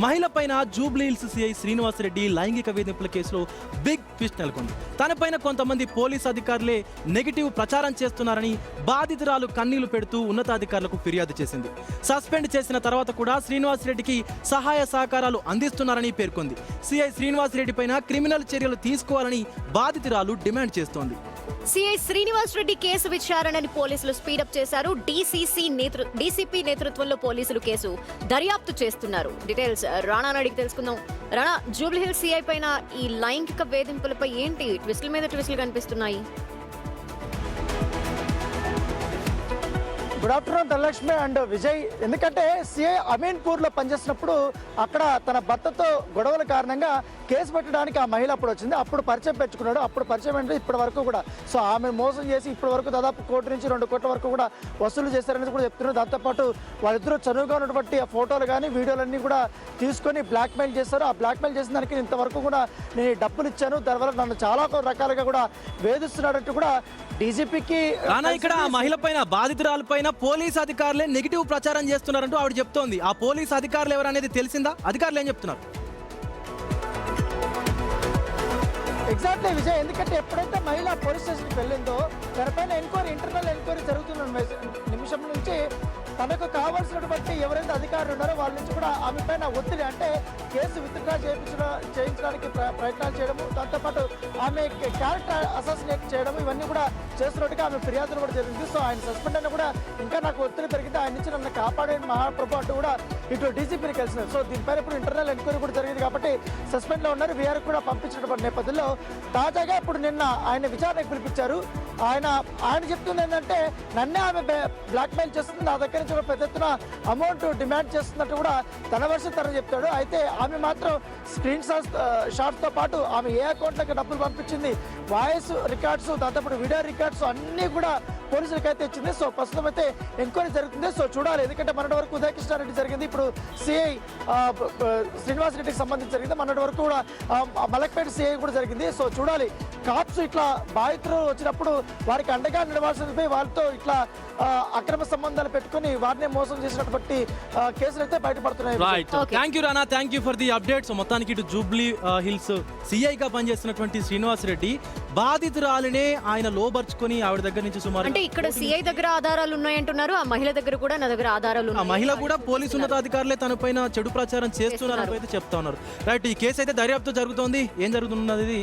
మహిళ పైన Jubilee hills CI Srinivasa Reddy లైంగిక వేధింపుల కేసులో బిగ్ ట్విస్ట్ నెలకొంది. తనపైన కొంతమంది పోలీసు అధికారులే నెగిటివ్ ప్రచారం చేస్తున్నారని బాధితురాలు కన్నీళ్లు పెడుతూ ఉన్నతాధికారులకు ఫిర్యాదు చేసింది. సస్పెండ్ చేసిన తర్వాత కూడా శ్రీనివాసరెడ్డికి సహాయ సహకారాలు అందిస్తున్నారని పేర్కొంది. సిఐ శ్రీనివాసరెడ్డి పైన క్రిమినల్ చర్యలు తీసుకోవాలని బాధితురాలు డిమాండ్ చేస్తోంది. సిఐ శ్రీనివాస్ రెడ్డి కేసు విచారణని పోలీసులు స్పీడప్ చేశారు. డీసీపీ నేతృత్వంలో పోలీసులు కేసు దర్యాప్తు చేస్తున్నారు. డీటెయిల్స్ రాణాని అడిగి తెలుసుకుందాం. రాణా, జూబ్లీ హిల్స్ సిఐ పైన ఈ లైంగిక వేధింపులపై ఏంటి ట్విస్టుల మీద ట్విస్టులు కనిపిస్తున్నాయి? Good afternoon Dhanalakshmi and Vijay. ఎందుకంటే సిఐ అమీన్పూర్లో పనిచేసినప్పుడు అక్కడ తన భర్తతో గొడవల కారణంగా కేసు పెట్టడానికి ఆ మహిళ అప్పుడు వచ్చింది. అప్పుడు పరిచయం పెట్టుకున్నాడు. అప్పుడు పరిచయం అంటే ఇప్పటి వరకు కూడా సో ఆమె మోసం చేసి ఇప్పటి వరకు దాదాపు 1 కోటి నుంచి 2 కోట్ల వరకు కూడా వసూలు చేశారనేది కూడా చెప్తున్నారు. దాంతోపాటు వాళ్ళిద్దరూ చనువుగా ఉన్నటువంటి ఆ ఫోటోలు కానీ వీడియోలన్నీ కూడా తీసుకొని బ్లాక్మెయిల్ చేశారు. ఆ బ్లాక్మెయిల్ చేసిన దానికి ఇంతవరకు కూడా నేను డబ్బులు ఇచ్చాను, దానివల్ల నన్ను చాలా రకాలుగా కూడా వేధిస్తున్నాడంటూ కూడా డీజీపీకి ఇక్కడ ఆ మహిళ పైన బాధితురాలు పైన పోలీసు అధికారులే నెగిటివ్ ప్రచారం చేస్తున్నారంటూ ఆవిడ చెప్తోంది. ఆ పోలీసు అధికారులు ఎవరనేది తెలిసిందా? అధికారులు ఏం చెప్తున్నారు? ఎగ్జాక్ట్లీ విజయ్. ఎందుకంటే ఎప్పుడైతే మహిళ పోలీస్ స్టేషన్కి వెళ్ళిందో దానిపైన ఇంటర్నల్ ఎంక్వైరీ జరుగుతున్న నిమిషం నుంచి తనకు కావాల్సినటువంటి ఎవరైతే అధికారులు ఉన్నారో వాళ్ళ నుంచి కూడా ఆమె పైన ఒత్తిడి, అంటే కేసు విత్డ్రా చేయించడానికి ప్రయత్నాలు చేయడము, దాంతోపాటు ఆమె క్యారెక్టర్ అసాసినేట్ చేయడం, ఇవన్నీ కూడా చేస్తున్నట్టుగా ఆమె ఫిర్యాదులు కూడా జరిగింది. సో ఆయన సస్పెండ్ అయినా కూడా ఇంకా నాకు ఒత్తిడి పెరిగింది, ఆయన నుంచి నన్ను కాపాడే మహాప్రభు అంటూ కూడా ఇటు డీజీపీని కలిసినారు. సో దీనిపైన ఇప్పుడు ఇంటర్నల్ ఎంక్వైరీ కూడా జరిగింది కాబట్టి సస్పెండ్లో ఉన్నారు. వీఆర్ కూడా పంపించినటువంటి నేపథ్యంలో తాజాగా ఇప్పుడు నిన్న ఆయన విచారణకు పిలిపించారు. ఆయన చెప్తుంది ఏంటంటే నన్నే ఆమె బ్లాక్మెయిల్ చేస్తుంది, నా దగ్గర నుంచి పెద్ద ఎత్తున అమౌంట్ డిమాండ్ చేస్తున్నట్టు కూడా తన వర్షం తను చెప్తాడు. అయితే ఆమె మాత్రం స్క్రీన్ షాట్స్తో పాటు ఆమె ఏ అకౌంట్లోకి డబ్బులు పంపించింది, వాయిస్ రికార్డ్స్, దాంతోపాటు వీడియో రికార్డ్స్ అన్నీ కూడా పోలీసులకు అయితే ఇచ్చింది. సో ప్రస్తుతం అయితే ఎంక్వైరీ జరుగుతుంది. సో చూడాలి. ఎందుకంటే మొన్నటి వరకు ఉదయ కృష్ణారెడ్డి జరిగింది, ఇప్పుడు సిఐ శ్రీనివాస్ రెడ్డికి సంబంధించి జరిగింది, మొన్నటి వరకు కూడా మలక్పేట సిఐ కూడా జరిగింది. సో చూడాలి. కాప్స్ ఇట్లా బాధితులు వచ్చినప్పుడు వారికి అండగా నిలవాల్సిందిపై వాళ్ళతో ఇట్లా అక్రమ సంబంధాలు పెట్టుకుని వారిని మోసం చేసినటువంటి కేసులు అయితే బయటపడుతున్నాయి. Thank you Rana, thank you for the updates. మొత్తానికి ఇటు జూబ్లీ హిల్స్ సిఐగా పనిచేస్తున్నటువంటి శ్రీనివాస్ రెడ్డి బాధితురాలినే ఆయన లోబర్చుకొని ఆవిడ దగ్గర నుంచి సుమారు అంటే ఇక్కడ సిఐ దగ్గర ఆధారాలు ఉన్నాయంటున్నారు, ఆ మహిళ దగ్గర కూడా నా దగ్గర ఆధారాలు ఉన్నాయి. ఆ మహిళ కూడా పోలీసు ఉన్నతాధికారులే తన పైన చెడు ప్రచారం చేస్తున్నారని అయితే చెప్తా ఉన్నారు. రైట్, ఈ కేసు అయితే దర్యాప్తు జరుగుతోంది. ఏం జరుగుతున్నది